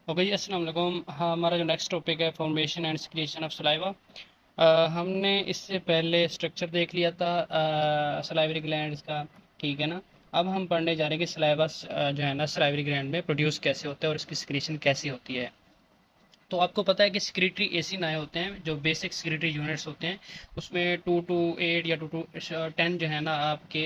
Okay जी, अस्सलाम वालेकुम। हाँ, हमारा जो नेक्स्ट टॉपिक है formation and secretion of saliva. हमने इससे पहले स्ट्रक्चर देख लिया था सलाइवरी ग्लैंड्स का। ठीक है ना। अब हम पढ़ने जा रहे हैं कि सलाइवा जो है ना सलाइवरी ग्लैंड में प्रोड्यूस कैसे होता है और इसकी सिक्रीशन कैसी होती है। तो आपको पता है कि सिक्रीटरी एसिड आए होते हैं, जो बेसिक सिक्रीटरी यूनिट्स होते हैं। उसमें 2 to 8 या 2 to 10 जो है ना आपके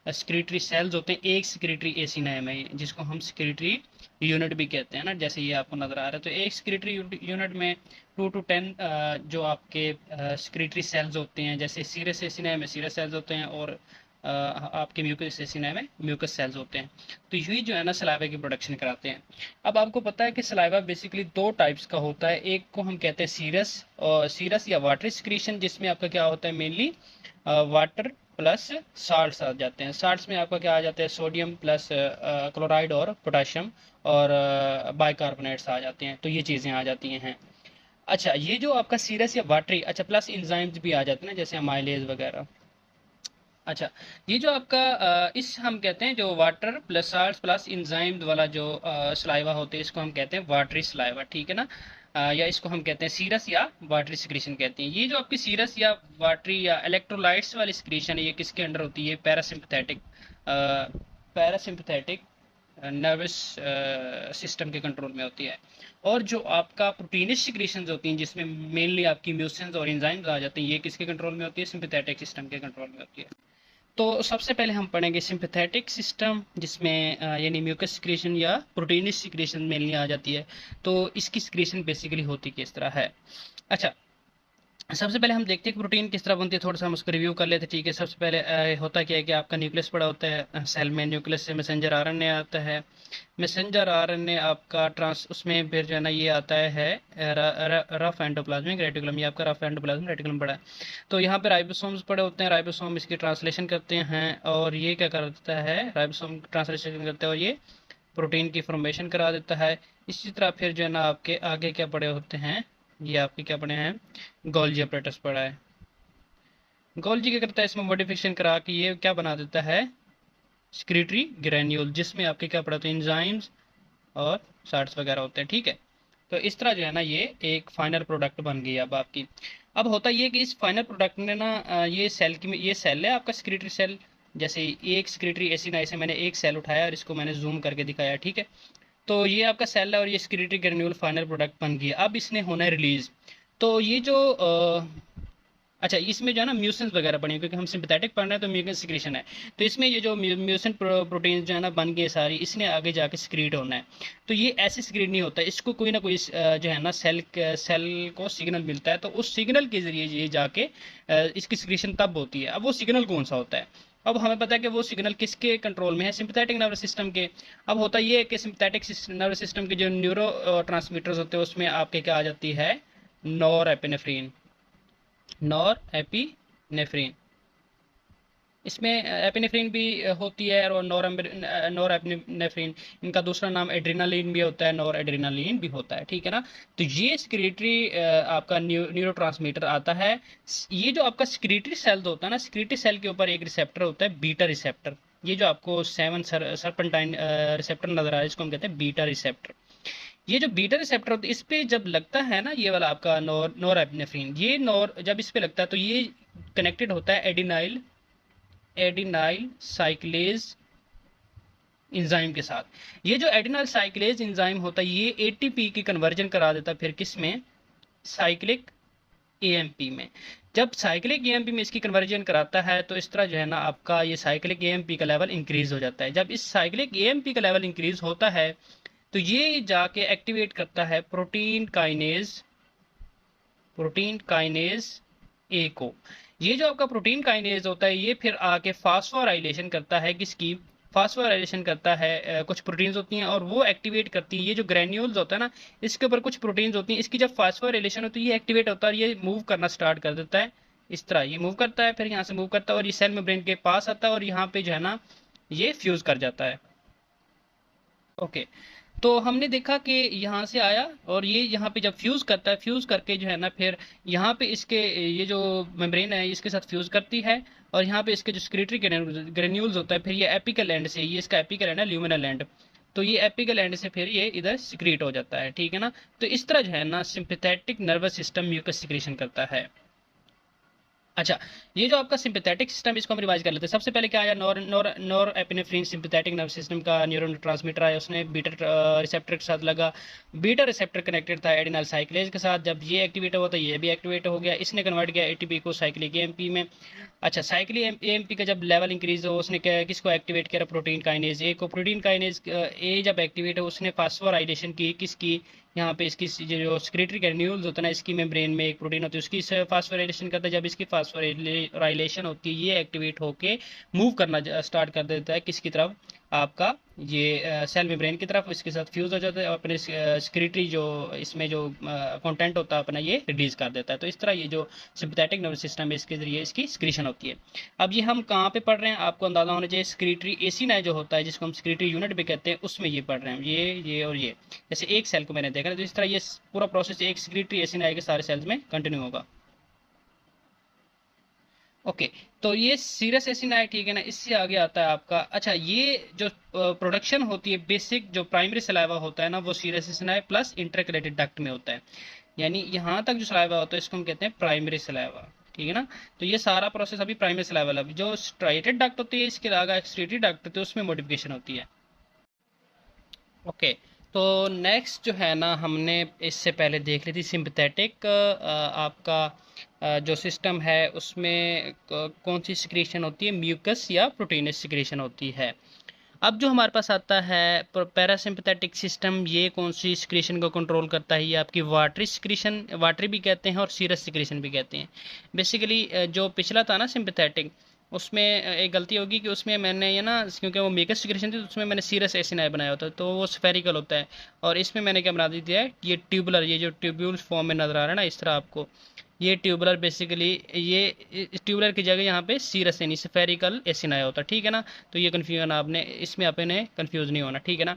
सिक्रीटरी सेल्स होते हैं एक सिक्रीटरी एसिड आए में, जिसको हम सिक्रीटरी यूनिट भी कहते हैं ना, जैसे ये आपको नजर आ रहा है। तो एक सिक्रीटरी यूनिट में 2 to 10 जो आपके सिक्रीटरी सेल्स होते हैं, जैसे सीरस एसिड में सीरस सेल्स होते हैं और आपके म्यूकस एसिड में म्यूकस सेल्स होते हैं। तो यही जो है ना सलाइवा की प्रोडक्शन कराते हैं। अब आपको पता है कि सलाइवा बेसिकली दो टाइप्स का होता है। एक को हम कहते हैं सीरस, और सीरस या वाटर सिक्रीशन, जिसमें आपका क्या होता है मेनली वाटर प्लस साल्ट्स आ जाते हैं। साल्ट्स में आपका क्या आ जाता है, सोडियम प्लस क्लोराइड और पोटाशियम और बाइकार्बोनेट्स आ जाते हैं। तो ये चीज़ें आ जाती हैं। अच्छा, ये जो आपका सीरस या वाटरी, अच्छा प्लस इंजाइम्स भी आ जाते हैं ना, जैसे अमाइलेज वगैरह। अच्छा, ये जो आपका इस हम कहते हैं जो water plus salt plus enzyme वाला जो सलाइवा होते हैं, इसको हम कहते हैं वाटरी सलाइवा। ठीक है ना। या इसको हम कहते हैं सीरस या वाटरी सिक्रीशन कहते हैं। ये जो आपकी सीरस या वाटरी या इलेक्ट्रोलाइट्स वाली सिक्रीशन है, ये किसके अंडर होती है? पैरासिम्पथेटिक पैरासिम्पथेटिक नर्वस सिस्टम के कंट्रोल में होती है। और जो आपका प्रोटीनिश सिक्रीशन होती हैं, जिसमें मेनली आपकी म्यूसिन्स और एंजाइम्स आ जाते हैं, ये किसके कंट्रोल में होती है? सिंपैथेटिक सिस्टम के कंट्रोल में होती है। तो सबसे पहले हम पढ़ेंगे सिंपैथेटिक सिस्टम, जिसमें यानी म्यूकस सिक्रीशन या प्रोटीनिस सिक्रीशन मेनली आ जाती है। तो इसकी सिक्रीशन बेसिकली होती किस तरह है? अच्छा, सबसे पहले हम देखते हैं कि प्रोटीन किस तरह बनती है। थोड़ा सा हम उसको रिव्यू कर लेते हैं। ठीक है, सबसे पहले होता क्या है कि आपका न्यूक्लियस पड़ा होता है सेल में। न्यूक्लियस से मैसेंजर आरएनए आता है। मैसेंजर आरएनए आपका ट्रांस उसमें फिर जो है ना ये आता है रफ एंडोप्लाज्मिक रेटिकुलम। ये आपका रफ एंडोप्लाज्मिक रेटिकुलम पड़ा है। तो यहाँ पे राइबोसोम्स पड़े होते हैं। राइबोसोम इसकी ट्रांसलेशन करते हैं और ये क्या करता है, राइबोसोम ट्रांसलेशन करता है और ये प्रोटीन की फॉर्मेशन करा देता है। इसी तरह फिर जो है ना आपके आगे क्या पड़े होते हैं, ये आपके क्या पड़े हैं, गोल्जी अपरेटस पड़ा है। गोल्जी क्या करता है, इसमें मॉडिफिकेशन करा के ये क्या बना देता है, सिक्रीटरी ग्रेन्यूल, जिसमें आपके क्या पड़ा होता है, इंजाइम्स और साल्ट्स वगैरह होते हैं। ठीक है। तो इस तरह जो है ना ये एक फाइनल प्रोडक्ट बन गई अब आपकी। अब होता ये कि इस फाइनल प्रोडक्ट में ना ये सेल की, ये सेल है आपका सिक्रीटरी सेल। जैसे एक सिक्रीटरी एसिड ऐसे मैंने एक सेल उठाया और इसको मैंने जूम करके दिखाया। ठीक है। तो ये आपका सेल है और ये सिक्रीटरी ग्रेन्यूल फाइनल प्रोडक्ट बन गया। अब इसने होना है रिलीज। तो ये जो अच्छा, इसमें जो है ना म्यूसिन्स वगैरह बनी, क्योंकि हम सिंपैथेटिक पढ़ रहे हैं तो म्यूसिन सिक्रीशन है। तो इसमें ये जो म्यूसिन प्रोटीन जो है ना बन गए सारी, इसने आगे जाके सिक्रीट होना है। तो ये ऐसे सिक्रीट नहीं होता, इसको कोई ना कोई जो है ना सेल को सिग्नल मिलता है। तो उस सिग्नल के जरिए ये जाके इसकी सिक्रीशन तब होती है। अब वो सिग्नल कौन सा होता है? अब हमें पता है कि वो सिग्नल किसके कंट्रोल में है, सिंपैथेटिक नर्वस सिस्टम के। अब होता ये है कि सिंपैथेटिक नर्वस सिस्टम के जो न्यूरो ट्रांसमीटर्स होते हैं, उसमें आपके क्या आ जाती है, नॉर एपिनेफ्रीन। नॉर एपिनेफ्रीन, इसमें एपिनेफ्रीन भी होती है और नॉर एपिनेफ्रीन, इनका दूसरा नाम एड्रेनालिन भी होता है, नॉर एड्रेनालिन भी होता है। ठीक है ना। तो ये सिक्रीटरी आपका न्यूरोट्रांसमीटर आता है। ये जो आपका सिक्रीटरी सेल होता है ना, सिक्रीटरी सेल के ऊपर एक रिसेप्टर होता है, बीटा रिसेप्टर। ये जो आपको 7 सर्पेंटाइन रिसेप्टर नजर आ रहा है, इसको हम कहते हैं बीटा रिसेप्टर। ये जो बीटा रिसेप्टर होता है, इस पे जब लगता है ना ये वाला आपका नॉरएपिनेफ्रिन, ये नॉर जब इस पे लगता है तो ये कनेक्टेड होता है एडिनाइल एडिनाइल साइक्लेज इंजाइम के साथ। ये जो एडिनाइल साइक्लेज इंजाइम होता है, ये एटीपी की कन्वर्जन करा देता है फिर किस में, साइक्लिक एएमपी में। जब साइक्लिक एएमपी में इसकी कन्वर्जन कराता है तो इस तरह जो है ना आपका ये साइक्लिक एएमपी का लेवल इंक्रीज हो जाता है। जब इस साइक्लिक एएमपी का लेवल इंक्रीज होता है तो ये जाके एक्टिवेट करता है प्रोटीन काइनेज ए को। ये जो आपका प्रोटीन काइनेज होता है, ये फिर आके फास्फोराइलेशन करता है किसकी, फास्फोराइलेशन करता है कुछ प्रोटीन्स होती हैं और वो एक्टिवेट करती है। ये जो ग्रेन्यूल्स होता है ना, इसके ऊपर कुछ प्रोटीन्स होती हैं, इसकी जब फास्फोराइलेशन होती है ये एक्टिवेट होता है और ये मूव करना स्टार्ट कर देता है। इस तरह ये मूव करता है, फिर यहाँ से मूव करता है और ये सेल मेम्ब्रेन के पास आता है और यहाँ पे जो है ना ये फ्यूज कर जाता है। ओके। तो हमने देखा कि यहाँ से आया और ये यहाँ पे जब फ्यूज करता है, फ्यूज करके जो है ना फिर यहाँ पे इसके ये जो मेम्ब्रेन है इसके साथ फ्यूज करती है और यहाँ पे इसके जो सिक्रीटरी ग्रेन्यूल्स होता है, फिर ये एपिकल एंड से, ये इसका एपिकल एंड है ल्यूमिनल एंड। तो ये एपिकल एंड से फिर ये इधर सिक्रीट हो जाता है, ठीक है ना। तो इस तरह जो है ना sympathetic nervous system mucus secretion करता है। अच्छा, ये जो आपका सिंपैथेटिक सिस्टम, इसको हम रिवाइज कर लेते हैं। सबसे पहले क्या आया, nor epinephrine sympathetic nervous system का न्यूरोट्रांसमीटर आया, उसने बीटा रिसेप्टर के साथ लगा। बीटा रिसेप्टर कनेक्टेड था एडिनल साइक्लेज के साथ, जब ये एक्टिवेट हुआ तो ये भी एक्टिवेट हो गया, इसने कन्वर्ट किया एटीपी को साइक्लिक एएमपी में। अच्छा, साइक्लिक एएमपी का जब लेवल इंक्रीज हो, उसने क्या किसको एक्टिवेट किया, प्रोटीन काइनेज ए को। प्रोटीन काइनेज ए जब एक्टिवेट हो, उसने फास्फोराइलेशन की, किसकी, यहाँ पे इसकी जो सिक्रेटरी ग्रेन्यूल्स होता है ना, इसकी मेम्ब्रेन में एक प्रोटीन होती है, उसकी फास्फोराइलेशन करता है। जब इसकी फास्फोराइलेशन होती है, ये एक्टिवेट होके मूव करना स्टार्ट कर देता है किसकी तरफ, आपका ये सेल मेम्ब्रेन की तरफ, इसके साथ फ्यूज हो जाता है और अपने सिक्रेटरी जो इसमें जो कंटेंट होता है अपना ये रिलीज कर देता है। तो इस तरह ये जो सिंपैथेटिक नर्वस सिस्टम है, इसके जरिए इसकी सिक्रीशन होती है। अब ये हम कहाँ पे पढ़ रहे हैं, आपको अंदाजा होना चाहिए। सिक्रेटरी एसिनाई जो होता है, जिसको हम सिक्रेटरी यूनिट भी कहते हैं, उसमें ये पढ़ रहे हैं, ये और ये। जैसे एक सेल को मैंने देखा, तो इस तरह ये पूरा प्रोसेस एक सिक्रेटरी एसिनाई के सारे सेल्स में कंटिन्यू होगा। ओके, तो ये सीरस एसिनाई, ठीक है ना। इससे आगे आता है आपका, अच्छा, ये जो प्रोडक्शन होती है बेसिक जो प्राइमरी सलाइवा होता है ना, वो serous acini plus intercalated duct में होता है। यानी यहाँ तक जो सलाइवा होता है इसको हम कहते हैं प्राइमरी सलाइवा, ठीक है ना। तो ये सारा प्रोसेस अभी प्राइमरी सलाइवा वाला। जो स्ट्राइटेड डक्ट होती है, इसके आगे एक्सक्रीटरी डक्ट होती है, उसमें मॉडिफिकेशन होती है। ओके, तो नेक्स्ट जो है ना, हमने इससे पहले देख ली थी सिंपैथेटिक आपका जो सिस्टम है, उसमें कौन सी सिक्रीशन होती है, म्यूकस या प्रोटीनस सिक्रीशन होती है। अब जो हमारे पास आता है पैरासिम्पैथेटिक सिस्टम, ये कौन सी सिक्रीशन को कंट्रोल करता है, ये आपकी वाटरी सिक्रीशन, वाटरी भी कहते हैं और सीरस सिक्रीशन भी कहते हैं। बेसिकली जो पिछला था ना सिंपैथेटिक, उसमें एक गलती होगी कि उसमें मैंने ये ना, क्योंकि वो म्यूकस सिक्रीशन थी, तो उसमें मैंने सीरस एसिनाई बनाया होता है, तो वो स्फेरिकल होता है। और इसमें मैंने क्या बना दिया है, ये ट्यूबुलर, ये जो ट्यूब्यूल फॉर्म में नजर आ रहा है ना इस तरह आपको, ये ट्यूबुलर, बेसिकली ये ट्यूबुलर की जगह यहाँ पे सीरस यानी स्फेरिकल एसिनाई होता है, ठीक है ना। तो ये कन्फ्यूजन आपने इसमें अपने कन्फ्यूज नहीं होना, ठीक है ना।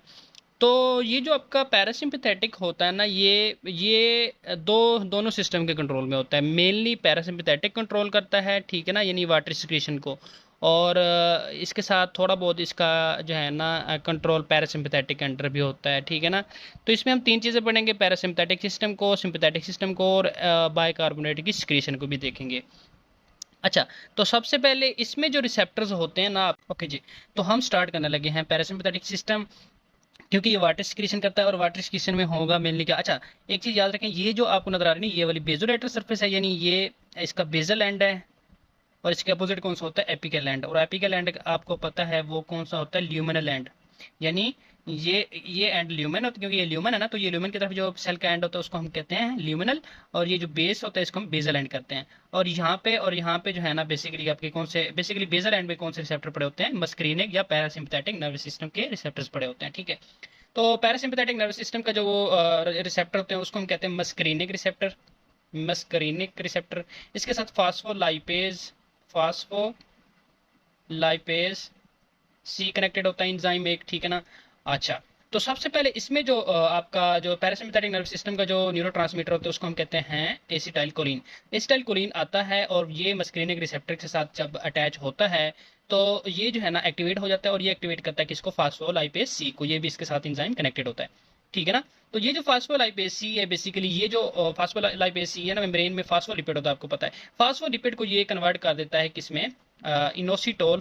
तो ये जो आपका पैरासिम्पैथेटिक होता है ना, ये दोनों सिस्टम के कंट्रोल में होता है। मेनली पैरासिम्पैथेटिक कंट्रोल करता है, ठीक है ना, यानी वाटर सिक्रीशन को। और इसके साथ थोड़ा बहुत इसका जो है ना कंट्रोल पैरासिम्पैथेटिक के अंडर भी होता है, ठीक है ना। तो इसमें हम तीन चीज़ें पढ़ेंगे, पैरासिम्पैथेटिक सिस्टम को, सिम्पैथेटिक सिस्टम को, और बाइकार्बोनेट की सिक्रीशन को भी देखेंगे। अच्छा, तो सबसे पहले इसमें जो रिसेप्टर्स होते हैं ना, ओके जी, तो हम स्टार्ट करने लगे हैं पैरासिम्पैथेटिक सिस्टम, क्योंकि ये वाटर सिक्रीशन करता है। और वाटर सिक्रीशन में होगा मेनली क्या, अच्छा, एक चीज़ याद रखें, ये जो आपको नजर आ रही है ये वाली बेजोलेटरल सरफेस है, यानी ये इसका बेजल एंड है, और इसके अपोजिट कौन सा होता है, एपिकल एंड। और एपिकल एंड आपको पता है वो कौन सा होता है, ल्यूमिनल एंड। यानी ये एंड ल्यूमेन होता है, क्योंकि ये ल्यूमेन है ना, तो ये ल्यूमेन की तरफ जो सेल का एंड होता है उसको हम कहते हैं ल्यूमिनल, और ये जो बेस होता है इसको हम बेजल एंड करते हैं। और यहाँ पे जो है ना, बेसिकली आपके कौन से, बेसिकली बेजल एंड में कौन से रिसेप्टर पड़े होते हैं, मस्करीनिक या पैरासिम्पैथेटिक नर्वस सिस्टम के रिसेप्टर्स पड़े होते हैं, ठीक है। तो पैरासिम्पैथेटिक नर्वस सिस्टम का जो रिसेप्टर होते हैं उसको हम कहते हैं मस्करीनिक रिसेप्टर, मस्करीनिक रिसेप्टर। इसके साथ फास्फोलाइपेज सी कनेक्टेड होता है, एंजाइम एक, ठीक है ना। अच्छा, तो सबसे पहले इसमें जो आपका जो पैरासिम्पैथेटिक नर्वस सिस्टम का जो न्यूरोट्रांसमीटर होता है उसको हम कहते हैं एसिटाइलकोलिन। एसिटाइलकोलिन आता है और ये मस्करीनिक रिसेप्टर के साथ जब अटैच होता है तो ये जो है ना एक्टिवेट हो जाता है, और ये एक्टिवेट करता है किसको, फास्फोलाइपेज सी को। ये भी इसके साथ एंजाइम कनेक्टेड होता है, ठीक है ना। तो ये जो फास्फोलाइपेज सी है, बेसिकली ये जो फास्फोलाइपेज सी है ना, मेम्ब्रेन में फास्फोलिपिड होता है, आपको पता है। फास्फोलिपिड को ये कन्वर्ट कर देता है किसमें, इनोसिटोल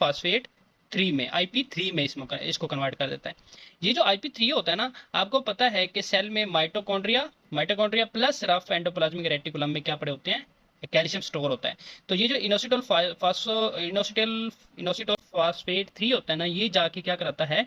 फास्फेट 3 में, IP3 में इसको कन्वर्ट कर देता है। ये जो IP3 होता है ना, आपको पता है कि सेल में mitochondria plus rough endoplasmic reticulum में क्या पड़े होते हैं, कैल्शियम स्टोर होता है। तो ये जो इनोसिटोल फास्फेट 3 होता है ना, ये जाके क्या कराता है,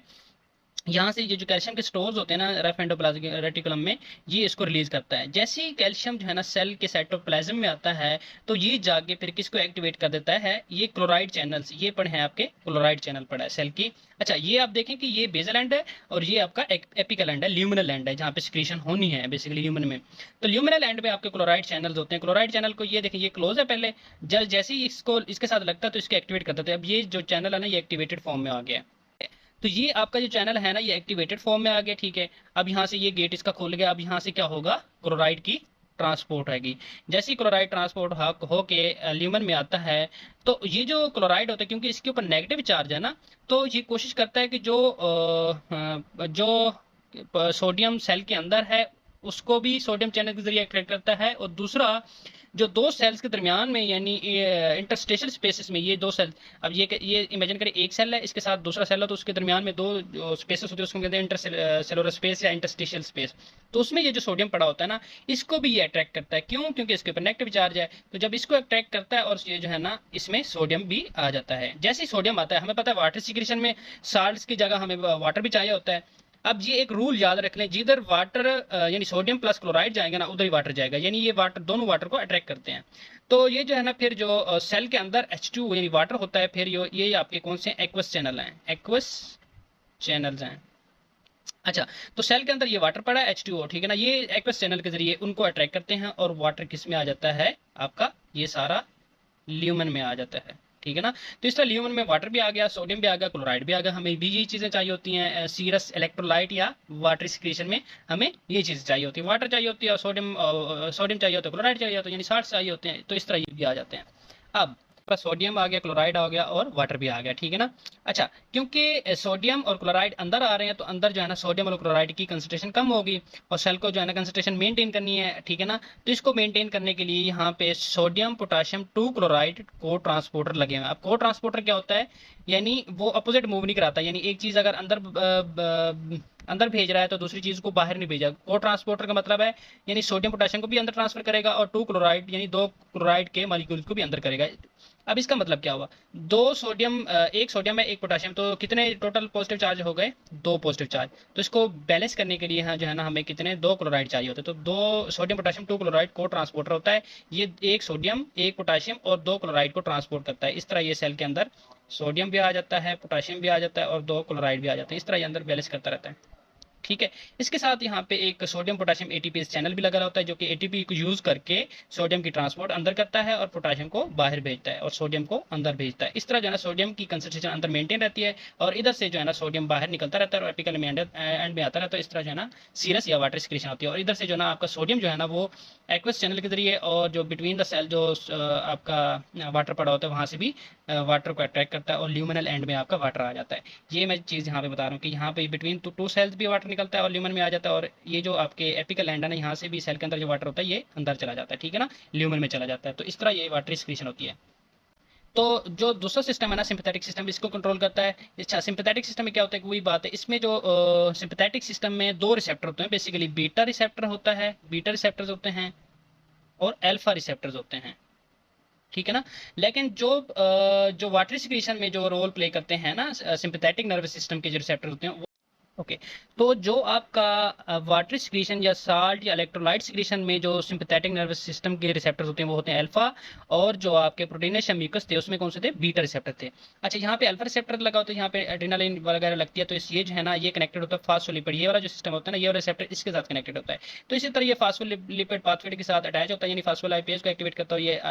यहाँ से ये जो कैल्शियम के स्टोर्स होते हैं ना रफ एंडोप्लाज्मिक रेटिकुलम में, ये इसको रिलीज करता है। जैसे ही कैल्शियम जो है ना सेल के साइटोप्लाज्म में आता है, तो ये जाके फिर किसको एक्टिवेट कर देता है, ये क्लोराइड चैनल्स, ये पढ़े हैं आपके, क्लोराइड चैनल पड़ा है सेल की। अच्छा, ये आप देखें कि ये बेजल एंड है और ये आपका एपिकल एंड है, ल्यूमिनल एंड है, जहाँ पे सिक्रीशन होनी है बेसिकली ह्यूमन में। तो ल्यूमिनल एंड में आपके क्लोराइड चैनल्स होते हैं। क्लोराइड चैनल को ये देखें, ये क्लोज है पहले, जैसे ही इसको इसके साथ लगता है तो इसको एक्टिवेट कर देते हैं। अब ये जो चैनल है ना, ये एक्टिवेटेड फॉर्म में आ गया। तो ये आपका जो चैनल है ना, ये एक्टिवेटेड फॉर्म में आ गया, ठीक है। अब यहाँ से ये गेट इसका खोल गया, अब यहाँ से क्या होगा, क्लोराइड की ट्रांसपोर्ट होगी। जैसे ही क्लोराइड ट्रांसपोर्ट हो के ल्यूमन में आता है, तो ये जो क्लोराइड होता है, क्योंकि इसके ऊपर नेगेटिव चार्ज है ना, तो ये कोशिश करता है कि जो सोडियम सेल के अंदर है उसको भी सोडियम चैनल के जरिए अट्रैक्ट करता है, और दूसरा जो दो सेल्स के दरमियान में यानी इंटरस्टेशल स्पेसेस में, ये दो सेल, अब ये इमेजिन करें एक सेल है, इसके साथ दूसरा सेल है, तो उसके दरमियान में दो स्पेसेस होते हैं, उसको कहते हैं इंटरसेलुलर स्पेस या इंटरस्टेशियल स्पेस। तो उसमें ये जो सोडियम पड़ा होता है ना, इसको भी ये अट्रैक्ट करता है। क्यों? क्योंकि इसके ऊपर नेगेटिव चार्ज है। तो जब इसको अट्रैक्ट करता है और ये जो है ना, इसमें सोडियम भी आ जाता है। जैसे ही सोडियम आता है, हमें पता है वाटर सिक्रेशन में साल्ट्स की जगह हमें वाटर भी चाहिए होता है। अब ये एक रूल याद रख लें, जिधर वाटर यानी सोडियम प्लस क्लोराइड जाएगा ना, उधर ही वाटर जाएगा, यानी ये वाटर दोनों वाटर को अट्रैक्ट करते हैं। तो ये जो है ना, फिर जो सेल के अंदर H2 यानी वाटर होता है, फिर ये आपके कौन से एक्वस चैनल हैं, एक्वस चैनल्स हैं। अच्छा, तो सेल के अंदर ये वाटर पड़ा है H2O, ठीक है ना, ये एक्वस चैनल के जरिए उनको अट्रैक्ट करते हैं, और वाटर किस में आ जाता है आपका, ये सारा ल्यूमन में आ जाता है, ठीक है ना। तो इस तरह ल्यूमन में वाटर भी आ गया, सोडियम भी आ गया, क्लोराइड भी आ गया। हमें भी यही चीजें चाहिए होती हैं सीरस इलेक्ट्रोलाइट या वाटर सिक्रीशन में, हमें ये चीजें चाहिए होती है, वाटर चाहिए होती है, और सोडियम चाहिए होता है, क्लोराइड चाहिए होता है, यानी साल्ट चाहिए होते हैं। तो इस तरह ये भी आ जाते हैं। अब सोडियम आ गया, क्लोराइड आ गया, और वाटर भी आ गया, ठीक है ना। अच्छा, क्योंकि सोडियम और क्लोराइड अंदर आ रहे हैं, तो अंदर जो है ना सोडियम और क्लोराइड की कंसंट्रेशन कम होगी, और सेल को जो है ना कंसंट्रेशन मेंटेन करनी है, ठीक है ना। तो इसको मेंटेन करने के लिए यहाँ पे सोडियम पोटाशियम 2 क्लोराइड को ट्रांसपोर्टर लगे हुए हैं। अब को ट्रांसपोर्टर क्या होता है, यानी वो अपोजिट मूव नहीं कराता, यानी एक चीज अगर अंदर भेज रहा है तो दूसरी चीज को बाहर नहीं भेजा। को ट्रांसपोर्टर का मतलब है यानी सोडियम पोटेशियम को भी अंदर ट्रांसफर करेगा, और 2 क्लोराइड यानी 2 क्लोराइड के मॉलिक्यूल को भी अंदर करेगा। अब इसका मतलब क्या हुआ, एक सोडियम है एक पोटेशियम, तो कितने टोटल पॉजिटिव चार्ज हो गए, 2 पॉजिटिव चार्ज। तो इसको बैलेंस करने के लिए यहाँ जो है ना, हमें कितने 2 क्लोराइड चाहिए होते हैं। तो 2 सोडियम पोटेशियम 2 क्लोराइड को ट्रांसपोर्टर होता है। ये एक सोडियम एक पोटेशियम और 2 क्लोराइड को ट्रांसपोर्ट करता है। इस तरह ये सेल के अंदर सोडियम भी आ जाता है, पोटेशियम भी आ जाता है, और 2 क्लोराइड भी आ जाते हैं। इस तरह ये अंदर बैलेंस करता रहता है, ठीक है। इसके साथ यहाँ पे एक सोडियम पोटेशियम एटीपी चैनल भी लगा होता है, जो कि एटीपी को यूज करके सोडियम की ट्रांसपोर्ट अंदर करता है, और पोटेशियम को बाहर भेजता है, और सोडियम को अंदर भेजता है। इस तरह जो है ना सोडियम की कंसंट्रेशन अंदर मेंटेन रहती है, और इधर से जो है ना सोडियम बाहर निकलता रहता है, और एपिकल में एंड में आता रहता है। इस तरह जो है ना सीरस या वाटर सिक्रीशन होती है, और इधर से जो है ना आपका सोडियम जो है ना, वो एक्वस चैनल के जरिए और जो बिटवीन द सेल जो आपका वाटर पड़ा होता है, वहां से भी वाटर को अट्रैक्ट करता है, और ल्यूमिनल एंड में आपका वाटर आ जाता है। ये मैं चीज़ यहाँ पे बता रहा हूँ कि यहाँ पे बिटवीन टू सेल्स भी वाटर निकलता है और ल्यूमन में आ जाता है, और ये जो आपके एपिकल एंड है ना, यहाँ से भी सेल के अंदर जो वाटर होता है ये अंदर चला जाता है, ठीक है ना, ल्यूमन में चला जाता है। तो इस तरह ये वाटर सिक्रीशन होती है। तो जो दूसरा सिस्टम है ना, सिंपैथेटिक सिस्टम, इसको कंट्रोल करता है। अच्छा, सिंपैथेटिक सिस्टम में क्या होता है कि वही बात है, इसमें जो सिंपैथेटिक सिस्टम में 2 रिसेप्टर होते हैं बेसिकली, बीटा रिसेप्टर होता है, बीटा रिसेप्टर्स होते हैं, और अल्फा रिसेप्टर्स होते हैं, ठीक है ना। लेकिन जो वाटर सिक्रीशन में जो रोल प्ले करते हैं ना सिंपैथेटिक नर्वस सिस्टम के जो रिसेप्टर होते हैं, ओके। तो जो आपका वाटर सिक्रीशन या साल्ट या इलेक्ट्रोलाइट सिक्रीशन में जो सिंपैथेटिक नर्वस सिस्टम के रिसेप्टर्स होते हैं वो होते हैं अल्फा, और जो आपके प्रोटीनस या म्यूकस थे उसमें कौन से थे, बीटा रिसेप्टर थे। अच्छा, यहाँ पे अल्फा रिसेप्टर लगा होता है, यहाँ पे एड्रेनालिन वगैरह लगती है, तो ये जो है ना ये कनेक्टेड होता है फास्फोलिपिड, ये वाला जो सिस्टम होता है ना, ये वाला रिसेप्टर इसके साथ कनेक्टेड होता है। तो इसी तरह ये फास्फोलिपिड पाथवे के साथ अटैच होता है, यानी फास्फोलाइपेज को एक्टिवेट करता है, ये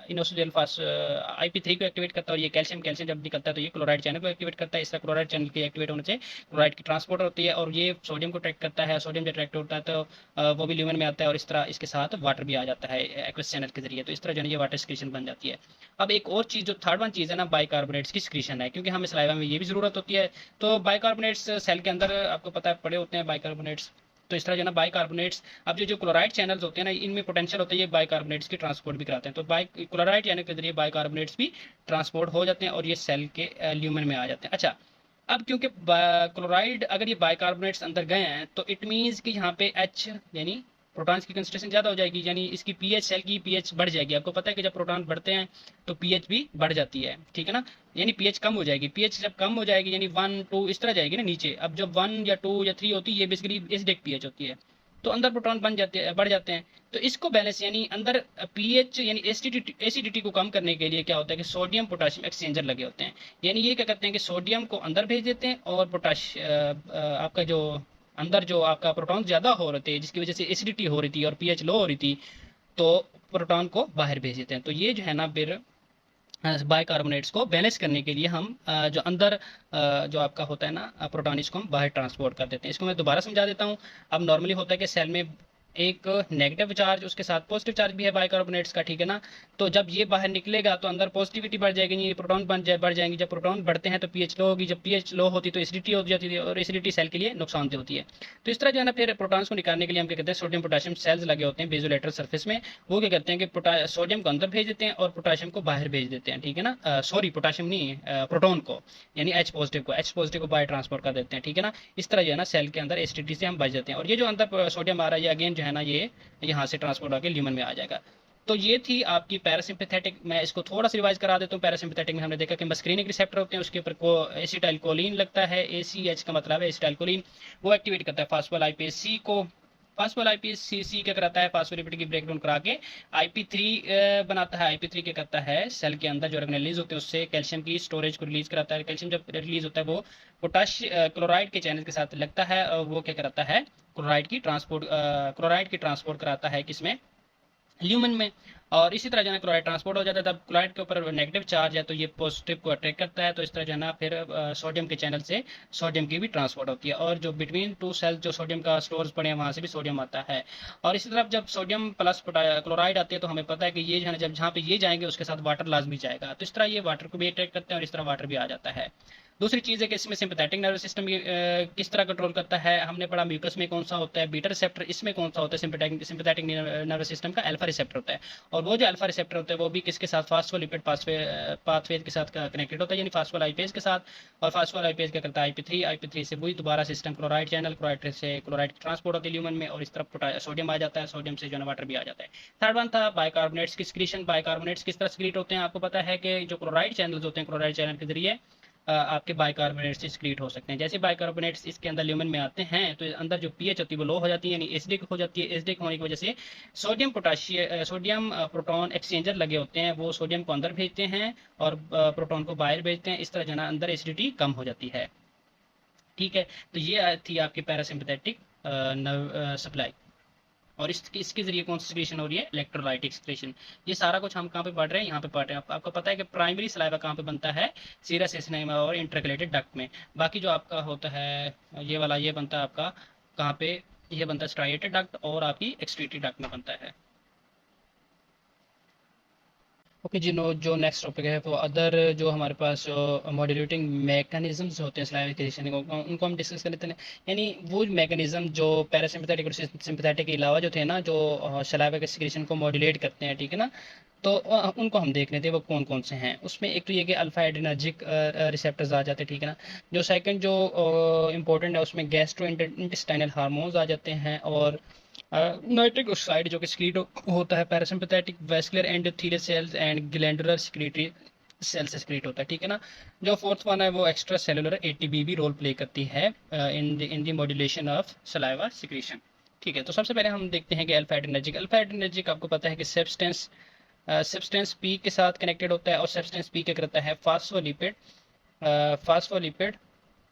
इनोसिडियल IP3 को एक्टिवेट करता है, और ये कैल्शियम जब निकलता है तो ये क्लोराइड चैनल को एक्टिवेट करता है। इसका क्लोराइड चैनल के एक्टिवेट होने से क्लोराइड की ट्रांसपोर्ट होती है, और ये सोडियम को अट्रैक्ट करता है, सोडियम जब अट्रैक्ट होता है तो वो भी ल्यूमन में आता है, और इस तरह इसके साथ वाटर भी आ जाता है एक्वस चैनल के जरिए। तो इस तरह जो है ये वाटर सिक्रीशन बन जाती है। अब एक और चीज़ जो थर्ड वन चीज़ है ना, बाइकार्बोनेट्स की सिक्रीशन है, क्योंकि हमें सलाइवा में ये भी ज़रूरत होती है। तो बाइकार्बोनेट्स सेल के अंदर आपको पता है पड़े होते हैं बाइकार्बोनेट्स। तो इस तरह जो ना बाइकार्बोनेट्स, अब जो क्लोराइड चैनल्स होते हैं ना, इनमें पोटेंशियल होता है, ये बाइकार्बोनेट्स की ट्रांसपोर्ट भी कराते हैं। तो क्लोराइड चैनल के जरिए बाइकार्बोनेट्स भी ट्रांसपोर्ट हो जाते हैं, और ये सेल के ल्यूमन में आ जाते हैं। अच्छा, अब क्योंकि क्लोराइड अगर ये बाइकार्बोनेट्स अंदर गए हैं, तो इट मीन्स कि यहाँ पे H यानी प्रोटॉन्स की कंसंट्रेशन ज़्यादा हो जाएगी, यानी इसकी पीएच, सेल की पीएच बढ़ जाएगी। आपको पता है कि जब प्रोटॉन बढ़ते हैं तो पीएच भी बढ़ जाती है, ठीक है ना, यानी पीएच कम हो जाएगी। पीएच जब कम हो जाएगी यानी 1 2 इस तरह जाएगी ना नीचे। अब जब 1 या 2 या 3 होती है, ये बेसिकली एसिडिक पीएच होती है, तो अंदर प्रोटॉन बन जाते हैं, बढ़ जाते हैं। तो इसको बैलेंस यानी अंदर पीएच यानी एसिडिटी को कम करने के लिए क्या होता है कि सोडियम पोटेशियम एक्सचेंजर लगे होते हैं। यानी ये क्या करते हैं कि सोडियम को अंदर भेज देते हैं, और आपका जो अंदर जो आपका प्रोटॉन ज़्यादा हो रहे थे, जिसकी वजह से एसिडिटी हो रही थी और पीएच लो हो रही थी, तो प्रोटॉन को बाहर भेज देते हैं। तो ये जो है ना फिर बाइकार्बोनेट्स को बैलेंस करने के लिए हम जो अंदर जो आपका होता है ना प्रोटॉन, इसको हम बाहर ट्रांसपोर्ट कर देते हैं। इसको मैं दोबारा समझा देता हूँ। अब नॉर्मली होता है कि सेल में एक नेगेटिव चार्ज, उसके साथ पॉजिटिव चार्ज भी है बाइकार्बोनेट्स का, ठीक है ना। तो जब ये बाहर निकलेगा तो अंदर पॉजिटिविटी बढ़ जाएगी, ये प्रोटॉन बढ़ जाएंगे। जब प्रोटॉन बढ़ते हैं तो पीएच लो होगी, जब पीएच लो होती तो एसिडिटी हो जाती है, और एसिडिटी सेल के लिए नुकसानदेह होती है। तो इस तरह जो है ना, फिर प्रोटॉन्स को निकालने के लिए हम क्या करते हैं, सोडियम पोटेशियम सेल्स लगे होते हैं बेजोलेटरल सरफेस में। वो क्या करते हैं कि सोडियम को अंदर भेज देते हैं और पोटेशियम को बाहर भेज देते हैं, ठीक है ना। सॉरी, पोटेशियम नहीं, प्रोटॉन को, यानी एच पॉजिटिव को बाहर ट्रांसपोर्ट कर देते हैं, ठीक है ना। इस तरह जो है ना सेल के अंदर एसिडिटी से हम बच जाते हैं। और ये जो अंदर सोडियम आ रहा है, ये अगेन जो है ना, ये यहाँ से ट्रांसपोर्ट होकर ल्यूमन में आ जाएगा। तो ये थी आपकी पैरासिम्पैथेटिक। मैं इसको थोड़ा सा रिवाइज करा देता हूँ। पैरासिम्पैथेटिक में हमने देखा कि मस्क्रीनिक रिसेप्टर होते हैं, उसके ऊपर को एसिटाइल कोलिन लगता है, ACH का मतलब है एसिटाइल कोलिन। वो एक्टिवेट करता है फास्फोलाइपेज सी को। फास्फोलाइपेज सी क्या कराता है, फास्फोलिपिड की ब्रेकडाउन करा के IP3 बनाता है। IP3 क्या करता है, सेल के अंदर जो ऑर्गेनेलिज होते हैं उससे कैल्शियम की स्टोरेज को रिलीज कराता है। कैल्शियम जब रिलीज होता है वो पोटाशियम क्लोराइड के चैनल के साथ लगता है, और वो क्या कराता है, क्लोराइड की ट्रांसपोर्ट कराता है किसमें, ल्यूमन में। और इसी तरह जो है क्लोराइड ट्रांसपोर्ट हो जाता है। तब क्लोराइड के ऊपर नेगेटिव चार्ज है तो ये पॉजिटिव को अट्रैक्ट करता है। तो इस तरह जो है ना फिर सोडियम के चैनल से सोडियम की भी ट्रांसपोर्ट होती है। और जो बिटवीन टू सेल्स जो सोडियम का स्टोर्स पड़े हैं वहाँ से भी सोडियम आता है। और इसी तरह जब सोडियम प्लस क्लोराइड आती है तो हमें पता है कि ये जो है जब जहाँ पे ये जाएंगे उसके साथ वाटर लाजमी जाएगा। तो इस तरह ये वाटर को भी अट्रैक्ट करते हैं और इस तरह वाटर भी आ जाता है। दूसरी चीज़ है कि इसमें सिंपैथेटिक नर्वस सिस्टम किस तरह कंट्रोल करता है। हमने पढ़ा म्यूकस में कौन सा होता है, बीटा रिसेप्टर, इसमें कौन सा होता है, सिंपैथेटिक नर्वस सिस्टम का अल्फा रिसेप्टर होता है। और वो जो अल्फा रिसेप्टर होता है वो भी किसके साथ, फास्फोलिपिड पाथवेज के साथ कनेक्टेड होता है, यानी फास्फोलाइपेज के साथ। और फास्फोलाइपेज क्या करता है, IP3 से वही दोबारा सिस्टम क्लोराइड चैनल, क्लोराइड से क्लोराइड की ट्रांसपोर्ट होती है ल्यूमन में, और इस तरफ सोडियम आ जाता है, सोडियम से जो है वाटर भी आ जाता है। थर्ड वन था बाइकार्बोनेट्स की सिक्रीशन। बाइकार्बोनेट्स किस तरह सिक्रीट होते हैं, आपको पता है कि जो क्लोराइड चैनल्स होते हैं, क्लोराइड चैनल के जरिए आपके बाइकार्बोनेट्स एक्सक्रीट हो सकते हैं। जैसे बाइकार्बोनेट्स इसके अंदर ल्यूमन में आते हैं तो अंदर जो पीएच होती है वो लो हो जाती है, यानी एसिडिक हो जाती है। एसिडिक होने की वजह से सोडियम प्रोटॉन एक्सचेंजर लगे होते हैं, वो सोडियम को अंदर भेजते हैं और प्रोटॉन को बाहर भेजते हैं। इस तरह जो है अंदर एसिडिटी कम हो जाती है, ठीक है। तो ये थी आपकी पैरासिम्पैथेटिक सप्लाई। और इसके जरिए कौन सी सिक्रीशन हो रही है, इलेक्ट्रोलाइटिक सिक्रीशन। ये सारा कुछ हम कहाँ पे पढ़ रहे हैं, यहाँ पे पढ़ रहे हैं। आपको पता है कि प्राइमरी सलाइवा कहाँ पे बनता है, सीरस एसिनाइमा और इंटरकलेटेड डक्ट में। बाकी जो आपका होता है ये वाला, ये बनता है आपका कहाँ पे, ये बनता है स्ट्राइएटेड डक्ट और आपकी एक्सक्रीटरी डक्ट में बनता है। ओके जी, नो जो नेक्स्ट टॉपिक है वो अदर जो हमारे पास मॉड्यूलेटिंग मैकेनिज्म्स होते हैं स्लाइविकेशन, उनको हम डिस्कस कर लेते हैं। यानी वो मैकेनिज्म जो पैरासिम्पैथेटिक और सिंपैथेटिक के अलावा जो थे ना, जो सलाइवा के सिक्रीशन को मॉड्यूलेट करते हैं, ठीक है ना। तो उनको हम देख लेते हैं वो कौन कौन से हैं। उसमें एक तो ये कि अल्फा एड्रिनर्जिक रिसेप्टर्स आ जाते हैं, ठीक है ना। जो सेकंड जो इम्पोर्टेंट है उसमें गैस्ट्रो इंटेस्टाइनल हार्मोन्स आ जाते हैं। और नाइट्रिक ऑक्साइड जो कि स्क्रीट होता है parasympathetic vascular endothelial cells and glandular secretory cell से स्क्रीट होता है, ठीक है ना। जो फोर्थ वन है वो एक्स्ट्रा सेलुलर ATP भी रोल प्ले करती है in the modulation of saliva secretion, ठीक है। तो सबसे पहले हम देखते हैं कि अल्फा एड्रिनर्जिक आपको पता है कि सब्सटेंस पी के साथ कनेक्टेड होता है। और सब्सटेंस पी क्या करता है, फास्फोलिपिड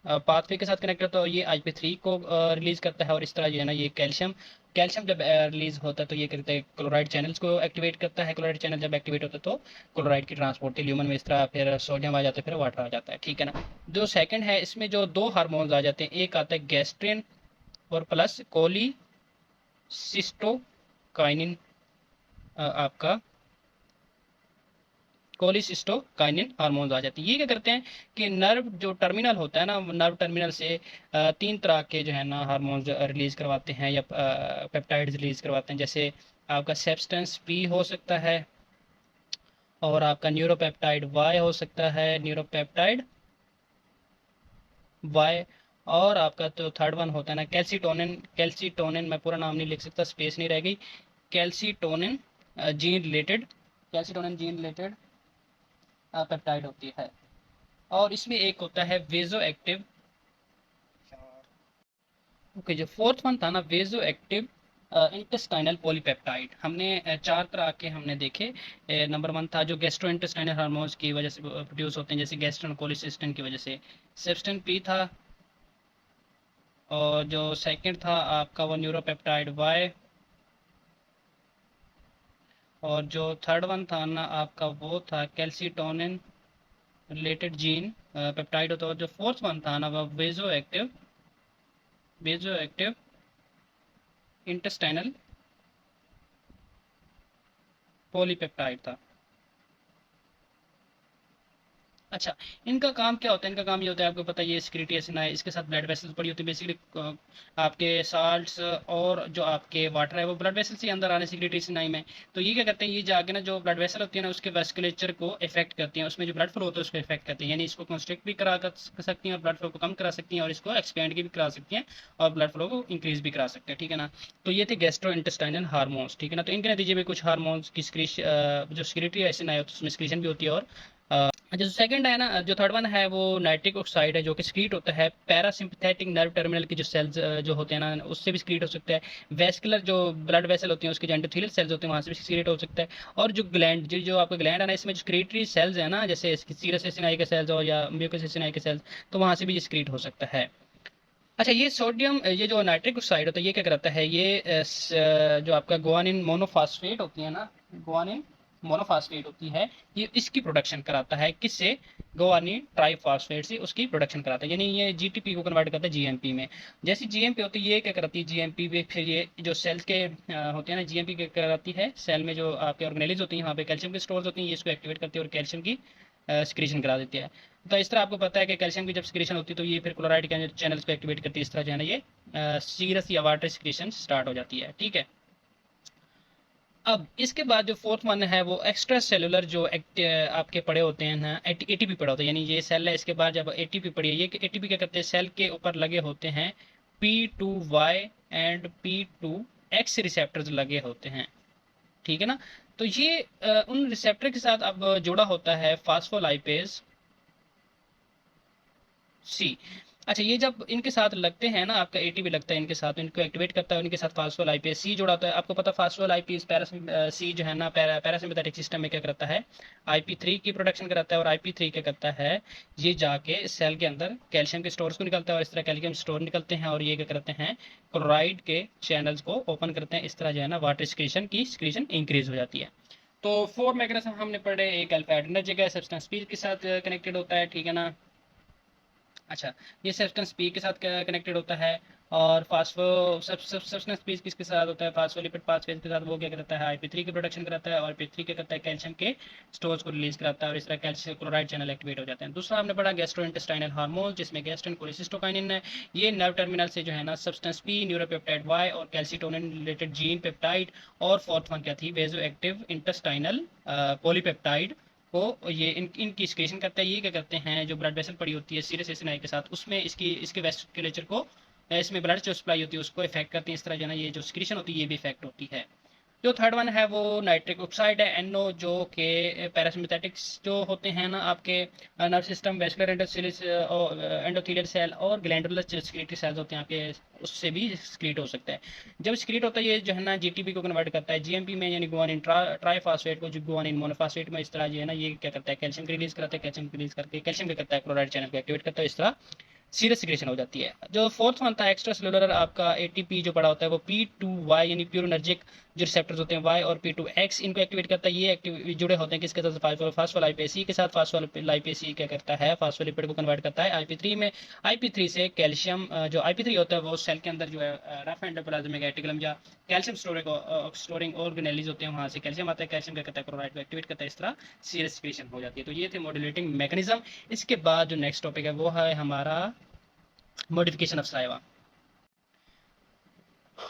पाथवे के साथ कनेक्ट होता है, और ये IP3 को रिलीज करता है। और इस तरह जो है ना ये कैल्शियम जब रिलीज होता है तो ये करता है क्लोराइड चैनल्स को एक्टिवेट करता है। क्लोराइड चैनल जब एक्टिवेट होता है तो क्लोराइड की ट्रांसपोर्ट ल्यूमन में, इस तरह फिर सोडियम आ जाता है, फिर वाटर आ जाता है, ठीक है ना। जो सेकंड है इसमें जो दो हार्मोन्स आ जाते हैं, एक आता है गैस्ट्रिन और प्लस कोलिसिस्टोकाइनिन, आपका कोलिसिस्टोकाइनिन हार्मोन्स आ जाती है। ये क्या करते हैं कि नर्व जो टर्मिनल होता है ना, नर्व टर्मिनल से तीन तरह के जो है ना हार्मोन्स रिलीज करवाते हैं या पेप्टाइड्स रिलीज करवाते हैं। जैसे आपका सब्सटेंस पी हो सकता है, और आपका न्यूरोपेप्टाइड वाई हो सकता है, न्यूरोपेप्टाइड वाई। और आपका तो थर्ड वन होता है ना कैल्सीटोनिन, मैं पूरा नाम नहीं लिख सकता, स्पेस नहीं रह गई। कैल्सीटोनिन जीन रिलेटेड पेप्टाइड होती है। और इसमें एक होता है वेजो एक्टिव। ओके, जो फोर्थ वन था ना वेजो एक्टिव इंटेस्टाइनल पॉलीपेप्टाइड, हमने चार तरह के हमने देखे। नंबर वन था जो गैस्ट्रो इंटेस्टाइनल हार्मोन्स की वजह से प्रोड्यूस होते हैं, जैसे गैस्ट्रन कोलिसिस्टिन की वजह से सब्सटेंस पी था। और जो सेकंड था आपका वो न्यूरोपेप्टाइड वाई। और जो थर्ड वन था ना आपका वो था कैल्सीटोनिन रिलेटेड जीन पेप्टाइड होता है। और जो फोर्थ वन था ना वो वेजो एक्टिव इंटेस्टाइनल पॉलीपेप्टाइड था। अच्छा, इनका काम क्या होता है? इनका काम ये होता है, आपको पता है ये सिक्रेटरी एसिड है, इसके साथ ब्लड वेसल्स पड़ी होती है बेसिकली। आपके साल्ट्स और जो आपके वाटर है वो ब्लड वेसल से अंदर आने सिक्रेटरी एसिड में। तो ये क्या करते हैं, ये जाके ना जो ब्लड वेसल होती है ना उसके वेस्कुलेचर को इफेक्ट करती हैं, उसमें जो ब्लड फ्लो होता है उसको इफेक्ट करती हैं, यानी इसको कंस्ट्रिक्ट भी करा कर सकती हैं और ब्लड फ्लो को कम करा सकती हैं, और इसको एक्सपेंड भी करा सकती हैं और ब्लड फ्लो को इंक्रीज भी करा सकते हैं, ठीक है ना। तो ये थे गैस्ट्रो इंटेस्टाइनल हार्मोन्स, ठीक है ना। तो इनके नतीजे में कुछ हार्मोन्स की जो सिक्रेटरी एसिड है उसमें सिक्रीशन भी होती है। और जो सेकंड है ना, जो थर्ड वन है वो नाइट्रिक ऑक्साइड है, जो कि स्क्रीट होता है पैरासिम्पथेटिक नर्व टर्मिनल की जो सेल्स जो होते हैं ना उससे भी स्क्रीट हो सकता है। वेस्कुलर जो ब्लड वेसल होती हैं उसके जो एंडोथेलियल सेल्स होते हैं वहाँ से भी स्क्रीट हो सकता है। और जो ग्लैंड जो आपका ग्लैंड है ना, इसमें जो स्क्रीटरी सेल्स है ना, जैसे सीरस एसिनाई के सेल्स और या म्यूकस एसिनाई के सेल्स, तो वहाँ से भी स्क्रीट हो सकता है। अच्छा, ये सोडियम, ये जो नाइट्रिक ऑक्साइड होता है ये क्या करता है, ये जो आपका गुआनिन मोनोफास्फेट होती है ना, गुआनिन मोनोफास्फेट होती है, ये इसकी प्रोडक्शन कराता है। किससे? गुआनिन ट्राइफॉस्फेट से उसकी प्रोडक्शन कराता है, यानी ये जीटीपी को कन्वर्ट करता है जीएमपी में। जैसी जीएमपी होती है ये क्या कराती है जीएमपी में, फिर ये जो सेल्स के होते हैं ना, जीएमपी क्या कराती है, सेल में जो आपके ऑर्गेनेलिज होती हैं वहाँ पे कैल्शियम के स्टोर्स होती हैं, ये इसको एक्टिवेट करती है और कैल्शियम की सिक्रीशन करा देती है। तो इस तरह आपको पता है कि कैल्शियम की जब सिक्रीशन होती है तो ये फिर क्लोराइड के चैनल्स को एक्टिवेट करती है, इस तरह जो है ना ये सीरस या वाटर सिक्रीशन स्टार्ट हो जाती है, ठीक है। अब इसके बाद जो फोर्थ वन है वो एक्स्ट्रा सेलुलर जो आपके पड़े होते हैं ना, एटीपी पड़ा होता है, यानी ये सेल है, इसके बाद जब एटीपी पड़ी है, ये एटीपी क्या करते हैं, सेल के ऊपर लगे होते हैं P2Y एंड P2X रिसेप्टर्स लगे होते हैं, ठीक है ना। तो ये उन रिसेप्टर के साथ अब जुड़ा होता है फास्फोलाइपेज सी। अच्छा, ये जब इनके साथ लगते हैं ना, आपका एटीपी लगता है इनके साथ, इनको एक्टिवेट करता है, इनके साथ फास्फोलाइपेज सी जुड़ा होता है। आपको पता फास्फोलाइपेज सी जो है ना पैरासिम्पैथिक सिस्टम में क्या करता है, IP3 की प्रोडक्शन कराता है, और IP3 क्या करता है, ये जाके सेल के अंदर कैल्शियम के स्टोर्स को निकलता है, और इस तरह कैल्शियम स्टोर निकलते हैं और ये क्या करते हैं, क्लोराइड के चैनल्स को ओपन करते हैं, इस तरह जो है ना वाटर सिक्रीशन इंक्रीज हो जाती है। तो फोर मैकेनिज्म हमने पढ़े, एक अल्फा एड्रेनर्जिक है, सब्सटेंस पी के साथ कनेक्टेड होता है, ठीक है ना। अच्छा, ये सब्सटेंस पी के साथ कनेक्टेड होता है, और फास्फो सब्सटेंस पी किसके साथ होता है, फास्फोलिपिड पाथवेज के साथ, वो क्या करता है IP3 की प्रोडक्शन कराता है, और IP3 क्या करता है कैल्शियम के स्टोर्स को रिलीज कराता है, और इस तरह कैल्शियम क्लोराइड चैनल एक्टिवेट हो जाते हैं। दूसरा हमने पढ़ा गैस्ट्रोइंटेस्टाइनल हार्मोन, जिसमें गैस्ट्रिन कोलिसिस्टोकाइनिन है, ये नर्व टर्मिनल से जो है ना सब्सटेंस पी, न्यूरोपेप्टाइड वाई और कैल्सिटोनिन रिलेटेड जीन पेप्टाइड, और फोर्थ वन क्या थी, वेजो एक्टिव इंटेस्टाइनल पॉलीपेप्टाइड को ये इनकी सिक्रीशन करता है। ये क्या करते हैं, जो ब्लड वेसल पड़ी होती है सीरस एसिनाई के साथ, उसमें इसके वेस्कुलेचर को, इसमें ब्लड जो सप्लाई होती है उसको इफेक्ट करती है, इस तरह जो है ना ये जो सिक्रीशन होती है ये भी इफेक्ट होती है। जो थर्ड वन है वो नाइट्रिक ऑक्साइड है, NO, जो कि पैरासिम्पैथिक्स जो होते हैं ना आपके nerve system, vascular endothelial cell और ग्लैंडुलर सिक्रीटरी सेल्स होते हैं आपके, उससे भी स्क्रीट हो सकता है। जब स्क्रीट होता है ये जो है ना जीटीपी को कन्वर्ट करता है जीएमपी में, यानी गुआनिन ट्राइफॉस्फेट को, जो गुआनिन मोनोफॉस्फेट में, इस तरह जो है ना ये क्या करता है कैल्शियम को रिलीज कराता है, कैल्शियम को रिलीज करके कैल्शियम क्या करता है क्लोराइड चैनल को एक्टिवेट करता है, इस तरह सीरस सिक्रेशन हो जाती है। जो फोर्थ वन था एक्स्ट्रा सेलुलर, आपका एटीपी जो पड़ा होता है वो P2Y यानी प्यूरोनर्जिक जो रिसेप्टर्स होते हैं Y और P2X इनको एक्टिवेट करता है, ये एक्टिव जुड़े होते हैं किसके साथ, फास्फोलाइपेज सी के साथ। फास्फोलाइपेज सी क्या करता है, फास्फोलिपिड को कन्वर्ट करता है IP3 में, IP3 से कैल्शियम, जो IP3 होता है वो सेल के अंदर जो है रफ एंडोप्लाज्मिक रेटिकुलम या कैल्शियम स्टोरिंग ऑर्गेनेलिज होते हैं, वहां से कैल्शियम आता है, कैल्शियम क्या करता है क्लोराइड को एक्टिवेट करता है, इस तरह सीरस सिक्रेशन हो जाती है। तो ये थे मॉड्यूलेटिंग मैकेनिज्म। इसके बाद जो नेक्स्ट टॉपिक है वो है हमारा मॉडिफिकेशन ऑफ साइवा।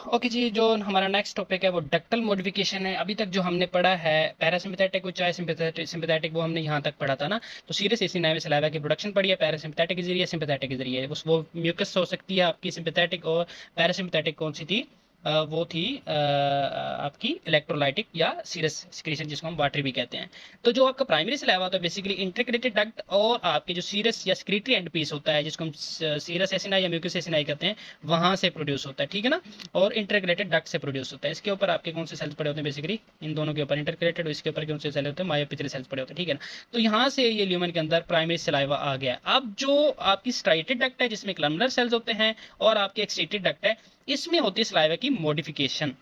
ओके जी, जो हमारा नेक्स्ट टॉपिक है वो डक्टल मॉडिफिकेशन है। अभी तक जो हमने पढ़ा है पैरासिम्पैथेटिक चाहे सिंपैथेटिक वो हमने यहाँ तक पढ़ा था ना। तो सीरस एसिनाई में सलाइवा की प्रोडक्शन पड़ी है पैरासिम्पैथेटिक के जरिए, सिंपैथेटिक के जरिए। वो म्यूकस हो सकती है आपकी सिंपैथेटिक, और पैरासिम्पैथेटिक कौन सी थी, वो थी आपकी इलेक्ट्रोलाइटिक या सीरस सिक्रीशन, जिसको हम वाटरी भी कहते हैं। तो जो आपका प्राइमरी सलाइवा होता है बेसिकली इंटरक्रेटेड डक्ट, और आपके जो सीरस या सिक्रीटरी एंड पीस होता है जिसको हम सीरस एसिनाई या म्यूकस एसिनाई कहते हैं, वहां से प्रोड्यूस होता है, ठीक है ना। और इंटरक्रेटेड डक्ट से प्रोड्यूस होता है। इसके ऊपर आपके कौन से सेल्स पड़े होते हैं, बेसिकली इन दोनों के ऊपर इंटरक्रेटेड, इसके ऊपर कौन से सेल होते हैं, मायोपिथेलियल सेल्स पड़े होते हैं, ठीक है ना। तो यहाँ से ये ल्यूमन के अंदर प्राइमरी सलाइवा आ गया। अब जो आपकी स्ट्राइटेड डक्ट है जिसमें कलमनर सेल्स होते हैं, और आपके एक्सट्रेटेड डक्ट है, इसमें होती है सलाइवा की मॉडिफिकेशन।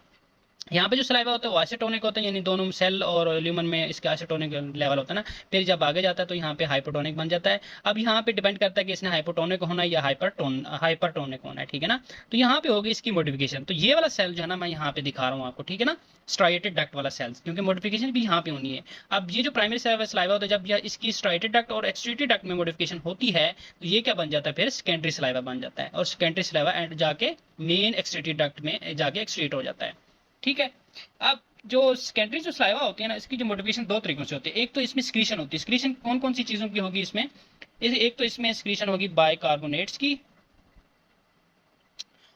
यहाँ पे जो सलाइवा होता है वो एसिटोनिक होता है, यानी दोनों सेल और ल्यूमन में इसका एसिटोनिक लेवल होता है ना। फिर जब आगे जाता है तो यहाँ पे हाइपोटोनिक बन जाता है। अब यहाँ पे डिपेंड करता है कि इसने हाइपोटोनिक होना है या हाइपरटोनिक होना है, ठीक है ना। तो यहाँ पे होगी इसकी मॉडिफिकेशन। तो ये वाला सेल जो है ना मैं यहाँ पे दिखा रहा हूँ आपको, ठीक है ना, स्ट्राइटेड डक्ट वाला सेल्स, क्योंकि मॉडिफिकेशन भी यहाँ पे होनी है। अब ये जो प्राइमरी सलाइवा होता है, जब इसकी स्ट्राइटेड डक्ट और एक्सट्रूडेड डक्ट में मॉडिफिकेशन होती है तो ये क्या बन जाता है, फिर सेकेंडरी सलाइवा बन जाता है, और सेकेंडरी सलाइवा जाके मेन एक्सट्रूडेड डक्ट में जाके एक्सट्रीट हो जाता है, ठीक है। अब जो सेकेंडरी जो सलाइवा होती है ना, इसकी जो मोटिवेशन दो तरीकों से होती है। एक तो इसमें स्क्रीशन होती है। स्क्रीशन कौन कौन सी चीजों की होगी इसमें, एक तो इसमें स्क्रीशन होगी बाइकार्बोनेट्स की,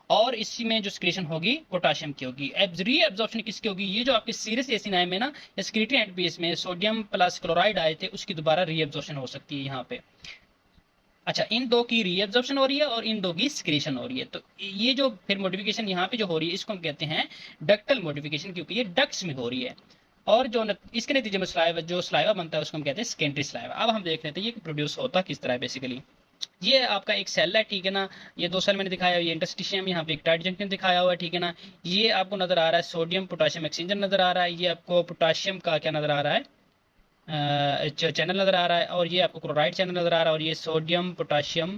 और इसी में जो स्क्रीशन होगी पोटाशियम की होगी। री एब्जॉर्प्शन किसकी होगी, ये जो आपके सीरियस एसिनाइम में ना स्क्रीटी एंड बेस में सोडियम प्लस क्लोराइड आए थे उसकी दोबारा री एब्जॉर्प्शन हो सकती है यहाँ पे। अच्छा, इन दो की रीअब्जॉर्प्शन हो रही है और इन दो की स्क्रीशन हो रही है। तो ये जो फिर मॉडिफिकेशन यहाँ पे जो हो रही है इसको हम कहते हैं डक्टल मॉडिफिकेशन, क्योंकि ये डक्ट्स में हो रही है। और जो इसके नतीजे में जो स्लाइवा बनता है उसको हम कहते हैं सेकेंडरी स्लाइवा। अब हम देख लेते हैं ये प्रोड्यूस होता किस तरह है। बेसिकली ये आपका एक सेल है, ठीक है ना। ये दो सेल मैंने दिखाया, ये इंटरस्टिशियम, यहाँ पे एक टाइट जंक्शन दिखाया हुआ है, ठीक है ना। ये आपको नजर आ रहा है सोडियम पोटाशियम एक्सचेंजर नजर आ रहा है। ये आपको पोटाशियम का क्या नजर आ रहा है, चैनल नजर आ रहा है। और ये आपको क्लोराइड चैनल नजर आ रहा है। और ये सोडियम पोटाशियम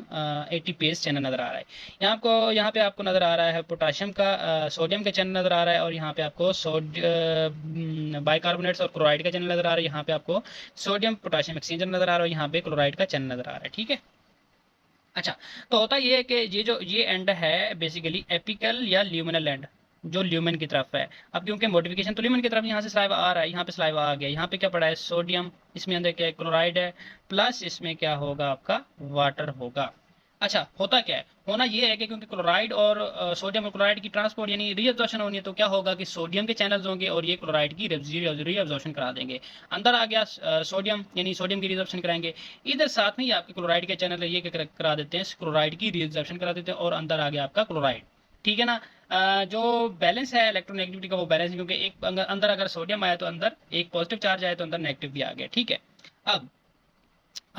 एटीपेज चैनल नजर आ रहा है। यहाँ पे आपको नजर आ रहा है पोटाशियम का सोडियम का चैनल नजर आ रहा है। और यहाँ पे आपको बाइकार्बोनेट्स और क्लोराइड का चैनल नजर आ रहा है। यहाँ पे आपको सोडियम पोटाशियम एक्सचेंजर नजर आ रहा है। और यहाँ पे क्लोराइड का चैनल नजर आ रहा है, ठीक है। अच्छा, तो होता ये है कि ये एंड है बेसिकली एपिकल या ल्यूमिनल एंड, जो ल्यूमेन की तरफ है। अब क्योंकि मॉडिफिकेशन तो ल्यूमेन की तरफ यहाँ से स्लाइवा आ रहा है, यहाँ पे स्लाइवा आ गया। यहाँ पे क्या पड़ा है, सोडियम, इसमें अंदर क्या क्लोराइड है, प्लस इसमें क्या होगा आपका वाटर होगा। अच्छा, होता क्या है, होना ये है कि क्योंकि क्लोराइड और सोडियम और क्लोराइड की ट्रांसपोर्ट यानी रीअब्जॉर्प्शन होनी है, तो क्या होगा कि सोडियम के चैनल्स होंगे और ये क्लोराइड की रीअब्जॉर्प्शन करा देंगे। अंदर आ गया सोडियम, यानी सोडियम की रीअब्जॉर्प्शन कराएंगे। इधर साथ में ही आपके क्लोराइड के चैनल ये करा देते हैं, क्लोराइड की रीअब्जॉर्प्शन करा देते हैं, और अंदर आ गया आपका क्लोराइड, ठीक है ना। जो बैलेंस है इलेक्ट्रोनेगेटिविटी का वो बैलेंस है, क्योंकि एक अंदर अगर सोडियम आया तो अंदर एक पॉजिटिव चार्ज आया तो अंदर नेगेटिव भी आ गया, ठीक है। अब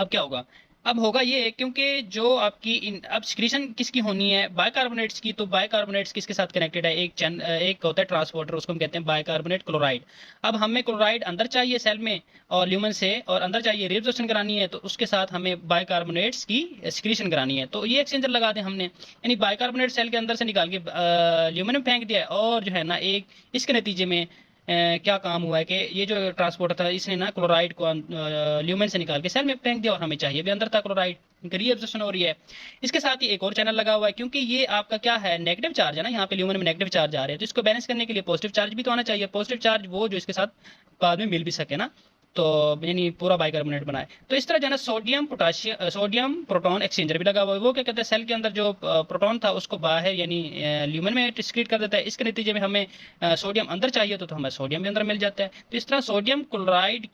क्या होगा, अब होगा ये, क्योंकि जो आपकी अब सिक्रीशन किसकी होनी है, बाइकार्बोनेट्स की। तो बाइकार्बोनेट्स किसके साथ कनेक्टेड है, एक होता है ट्रांसपोर्टर, उसको हम कहते हैं बाइकार्बोनेट क्लोराइड। अब हमें क्लोराइड अंदर चाहिए सेल में और ल्यूमन से, और अंदर चाहिए रीअब्जॉर्प्शन करानी है, तो उसके साथ हमें बाइकार्बोनेट्स की सिक्रीशन करानी है। तो ये एक्सचेंजर लगा दें हमने, यानी बाइकार्बोनेट सेल के अंदर से निकाल के ल्यूमन में फेंक दिया, और जो है ना एक इसके नतीजे में क्या काम हुआ है कि ये जो ट्रांसपोर्टर था इसने ना क्लोराइड को ल्यूमेन से निकाल के सेल में फेंक दिया, और हमें चाहिए भी अंदर था क्लोराइड। रीअब्जॉर्प्शन हो रही है। इसके साथ ही एक और चैनल लगा हुआ है, क्योंकि ये आपका क्या है, नेगेटिव चार्ज है ना, यहाँ पे ल्यूमेन में नेगेटिव चार्ज आ रहे हैं, तो इसको बैलेंस करने के लिए पॉजिटिव चार्ज भी तो आना चाहिए। पॉजिटिव चार्ज वो जो इसके साथ बाद में मिल भी सके ना, तो यानी पूरा बाइकार्बोनेट बनाए। तो इस तरह जो है ना सोडियम प्रोटॉन एक्सचेंजर भी लगा हुआ है। वो क्या कहते हैं, सेल के अंदर जो प्रोटॉन था उसको बाहर यानी ल्यूमेन में डिस्क्रीट कर देता है। इसके नतीजे में हमें सोडियम अंदर चाहिए तो हमें सोडियम भी अंदर मिल जाता है। तो इस तरह सोडियम क्लोराइड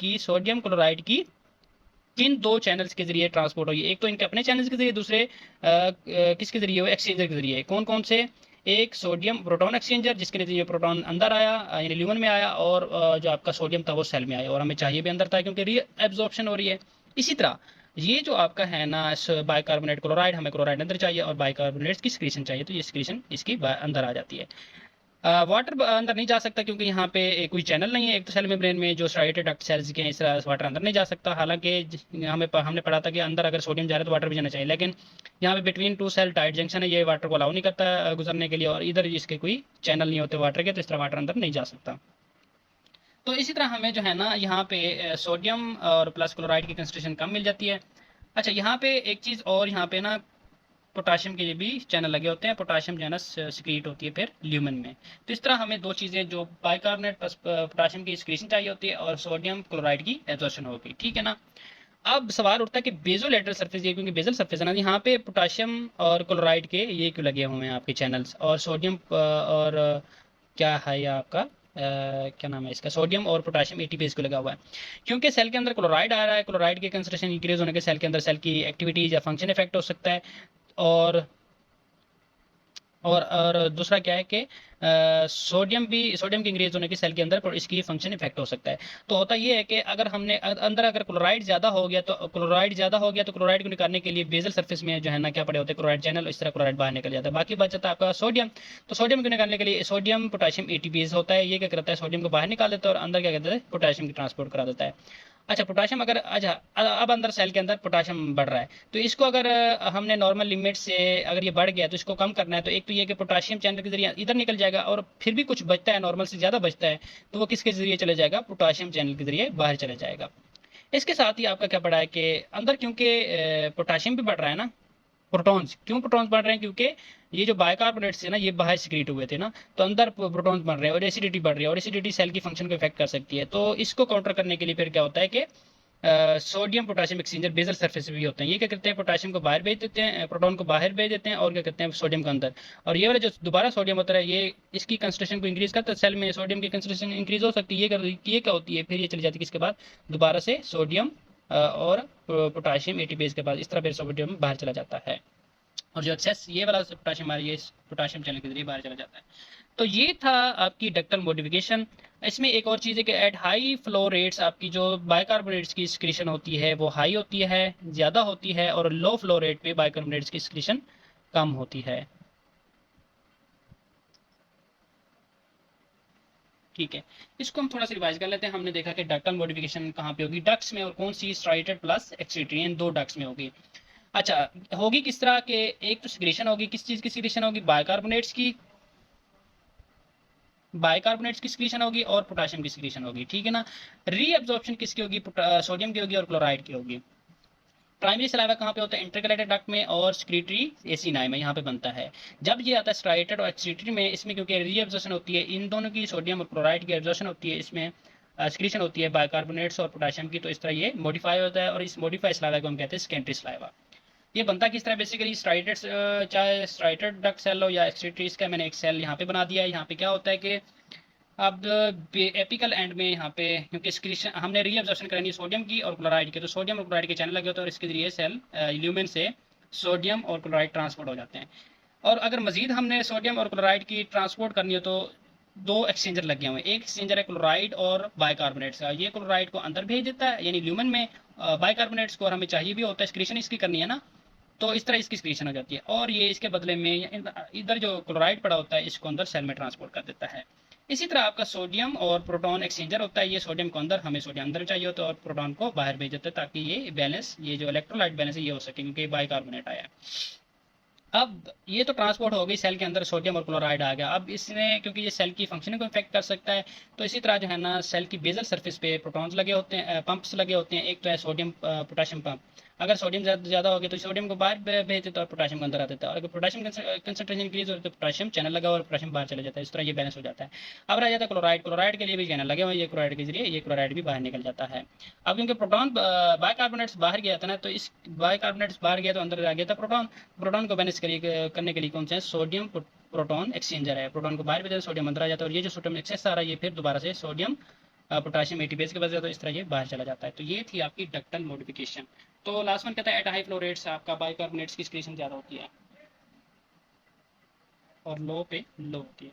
की किन दो चैनल्स के जरिए ट्रांसपोर्ट हुई, एक तो इनके अपने चैनल्स के जरिए, दूसरे किसके जरिए हो, एक्सचेंजर के जरिए। कौन कौन से, एक सोडियम प्रोटॉन एक्सचेंजर जिसके नतीजे प्रोटॉन अंदर आया यानी ल्यूमन में आया, और जो आपका सोडियम था वो सेल में आया, और हमें चाहिए भी अंदर था क्योंकि री एब्जॉर्प्शन हो रही है। इसी तरह ये जो आपका है ना बाइकार्बोनेट क्लोराइड, हमें क्लोराइड अंदर चाहिए और बाइकार्बोनेट की स्क्रीशन चाहिए, तो ये स्क्रीशन इसकी अंदर आ जाती है। वाटर अंदर नहीं जा सकता क्योंकि यहाँ पे कोई चैनल नहीं है। एक तो सेल मेम्ब्रेन में जो स्ट्राइटेड डक्ट सेल्स के हैं, इस तरह वाटर अंदर नहीं जा सकता। हालांकि हमने पढ़ा था कि अंदर अगर सोडियम जा रहा है तो वाटर भी जाना चाहिए, लेकिन यहाँ पे between two cell tight junction है, ये वाटर को अलाउ नहीं करता गुजरने के लिए, और इधर इसके कोई चैनल नहीं होते वाटर के, तो इस तरह वाटर अंदर नहीं जा सकता। तो इसी तरह हमें जो है ना यहाँ पे सोडियम और प्लस क्लोराइड की कंसंट्रेशन कम मिल जाती है। अच्छा, यहाँ पे एक चीज़ और, यहाँ पे ना पोटाशियम के भी चैनल लगे होते हैं, पोटाशियम जो है ना सिक्रीट होती है फिर ल्यूमेन में। तो इस तरह हमें दो चीज़ें, जो बाइकार्बोनेट प्लस पोटाशियम की सिक्रीशन चाहिए होती है और सोडियम क्लोराइड की एब्जॉर्प्शन होगी, ठीक है ना। अब सवाल उठता है कि बेजोलेटरल सरफेस, ये क्योंकि बेजल सरफेस है ना, यहाँ पे पोटाशियम और क्लोराइड के ये क्यों लगे हुए हैं आपके चैनल्स, और सोडियम और क्या है ये आपका क्या नाम है इसका, सोडियम और पोटाशियम एटीपेज को लगा हुआ है। क्योंकि सेल के अंदर क्लोराइड आ रहा है, क्लोराइड की कंसंट्रेशन इंक्रीज होने के सेल के अंदर सेल की एक्टिविटीज या फंक्शन इफेक्ट हो सकता है, और और दूसरा क्या है कि सोडियम की इंक्रीज होने की सेल के अंदर पर इसकी फंक्शन इफेक्ट हो सकता है। तो होता ये है कि अगर हमने अंदर अगर क्लोराइड ज़्यादा हो गया तो क्लोराइड को निकालने के लिए बेजल सरफेस में जो है ना क्या पड़े होते हैं क्लोराइड चैनल, इस तरह क्लोराइड बाहर निकल जाता है। बाकी बच जाता है आपका सोडियम। तो सोडियम को निकालने के लिए सोडियम पोटेशियम एटीपीज होता है, ये क्या करता है सोडियम को बाहर निकाल देता है और अंदर क्या करता है पोटेशियम की ट्रांसपोर्ट करा देता है। अच्छा पोटाशियम अगर अच्छा अब अंदर सेल के अंदर पोटाशियम बढ़ रहा है, तो इसको अगर हमने नॉर्मल लिमिट से अगर ये बढ़ गया तो इसको कम करना है। तो एक तो ये कि पोटाशियम चैनल के जरिए इधर निकल जाएगा और फिर भी कुछ बचता है, नॉर्मल से ज़्यादा बचता है, तो वो किसके जरिए चले जाएगा, पोटाशियम चैनल के जरिए बाहर चले जाएगा। इसके साथ ही आपका क्या पड़ा है कि अंदर क्योंकि पोटाशियम भी बढ़ रहा है ना, प्रोटॉन्स क्यों प्रोटॉन्स बढ़ रहे हैं, क्योंकि ये जो बाइकार्बोनेट्स है ना ये बाहर सिक्रीट हुए थे ना, तो अंदर प्रोटॉन्स बढ़ रहे हैं और एसिडिटी बढ़ रही है और एसिडिटी सेल की फंक्शन को इफेक्ट कर सकती है। तो इसको काउंटर करने के लिए फिर क्या होता है कि sodium potassium exchanger basal surface भी होते हैं, ये क्या करते हैं पोटाशियम को बाहर भेज देते हैं, प्रोटॉन को बाहर भेज देते हैं और क्या करते हैं सोडियम के अंदर। और ये वाला जो दोबारा सोडियम होता है ये इसकी कंसंट्रेशन को इंक्रीज करता है, सेल में सोडियम की कंसंट्रेशन इंक्रीज हो सकती है। ये क्या होती है फिर ये चली जाती है किसके बाद दोबारा से सोडियम और पोटाशियम एटीपीज के बाद, इस तरह फिर सोडियम बाहर चला जाता है और जो एक्सेस ये वाला पोटाशियम हमारा ये पोटाशियम चैनल के जरिए बाहर चला जाता है। तो ये था आपकी डक्टल मॉडिफिकेशन। इसमें एक और चीज़ है कि एट हाई फ्लो रेट्स आपकी जो बाइकार्बोनेट्स की सिक्रीशन होती है वो हाई होती है, ज़्यादा होती है, और लो फ्लो रेट पे बाइकार्बोनेट्स की सिक्रीशन कम होती है। ठीक है, इसको हम थोड़ा सा रिवाइज कर लेते हैं। हमने देखा कि डक्टल मॉडिफिकेशन कहाँ पे होगी, डक्ट्स में, और कौन सी, स्ट्राइटेड प्लस एक्सट्रीटरी, इन दो डक्ट्स में होगी। अच्छा होगी किस तरह के, एक तो सिक्रीशन होगी, किस चीज़ की सिक्रीशन होगी, बाइकार्बोनेट्स की सिक्रीशन होगी और पोटाशियम की सिक्रीशन होगी, ठीक है ना। रीअब्जॉर्प्शन किसकी होगी, सोडियम की होगी और क्लोराइड की होगी। प्राइमरी सलाइवा कहाँ पे होता है, इंटरकलेटेड डक्ट में, और सिक्रीटरी एसिनाई में यहाँ पे बनता है। जब ये आता है स्ट्राइटेड और एक्सक्रीटरी में, इसमें क्योंकि रीअब्जॉर्प्शन होती है, इन दोनों की सोडियम और क्लोराइड की एब्जॉर्प्शन होती है, इसमें सिक्रीशन होती है बाइकार्बोनेट्स और पोटाशियम की, तो इस तरह ये मॉडिफाई होता है और इस मॉडिफाई सलाइवा को हम कहते हैं सेकेंडरी सलाइवा। ये बनता किस तरह बेसिकली स्ट्राइटेड, चाहे स्ट्राइटेड डक्ट सेल हो या एक्सक्रीटरी, इसका मैंने एक सेल यहाँ पे बना दिया है। यहाँ पे क्या होता है कि अब एपिकल एंड में यहाँ पे क्योंकि स्क्रीशन हमने रीअब्जॉर्प्शन करानी है सोडियम की और क्लोराइड की, तो सोडियम और क्लोराइड के चैनल लगे होते हैं और इसके जरिए सेल ल्यूमेन से सोडियम और क्लोराइड ट्रांसपोर्ट हो जाते हैं। और अगर मजीद हमने सोडियम और क्लोराइड की ट्रांसपोर्ट करनी हो तो दो एक्सचेंजर लगे हुए हैं, एक एक्सचेंजर है क्लोराइड और बाइकार्बोनेट्स का, ये क्लोराइड को अंदर भेज देता है यानी ल्यूमेन में, बाइकार्बोनेट्स को, और हमें चाहिए भी होता है स्क्रीशन इसकी करनी है ना, तो इस तरह इसकी स्क्रीशन हो जाती है और ये इसके बदले में इधर जो क्लोराइड पड़ा होता है इसको अंदर सेल में ट्रांसपोर्ट कर देता है। इसी तरह आपका सोडियम और प्रोटॉन एक्सचेंजर होता है, ये सोडियम को अंदर, हमें सोडियम अंदर चाहिए होता है, और प्रोटॉन को बाहर भेज देता है ताकि ये बैलेंस, ये जो इलेक्ट्रोलाइट बैलेंस है ये हो सके, क्योंकि बाइकार्बोनेट आया है। अब ये तो ट्रांसपोर्ट हो गई, सेल के अंदर सोडियम और क्लोराइड आ गया। अब इसमें क्योंकि ये सेल की फंक्शनिंग को इफेक्ट कर सकता है, तो इसी तरह जो है ना सेल की बेजल सरफेस पे प्रोटॉन्स लगे होते हैं, पंप्स लगे होते हैं। एक तो है सोडियम पोटाशियम पंप, अगर सोडियम ज़्यादा हो गया तो सोडियम को बाहर भेज देता है और पोटाशियम को अंदर आ देता है, और अगर पोटाशियम कंसंट्रेशन इंक्रीज हो तो पोटाशियम चैनल लगा और पोटाशियम बाहर चले जाता है, इस तरह ये बैलेंस हो जाता है। अब रह जाता है क्लोराइड के लिए भी चैनल लगे हुए हैं, ये क्लोराइड के जरिए ये क्लोराइड भी बाहर निकल जाता है। अब क्योंकि प्रोटॉन बाइकार्बोनेट्स बाहर गया था ना, तो इस बाइकार्बोनेट्स बाहर गया तो अंदर आ गया था प्रोटॉन, प्रोटॉन को बैलेंस करने के लिए कौन सा है, सोडियम प्रोटॉन एक्सचेंजर है, प्रोटॉन को बाहर भेजा सोडियम अंदर आ जाता है, और ये जो सोडियम एक्सेस आ रहा है ये फिर दोबारा से सोडियम पोटाशियम एटीपीज के वजह से, तो इस तरह ये बाहर चला जाता है। तो ये थी आपकी डक्टल मॉडिफिकेशन। तो लास्ट वन कहता है एट हाई फ्लो रेट्स आपका बाइकार्बोनेट्स की सिक्रीशन ज़्यादा होती है और लो पे लो होती है।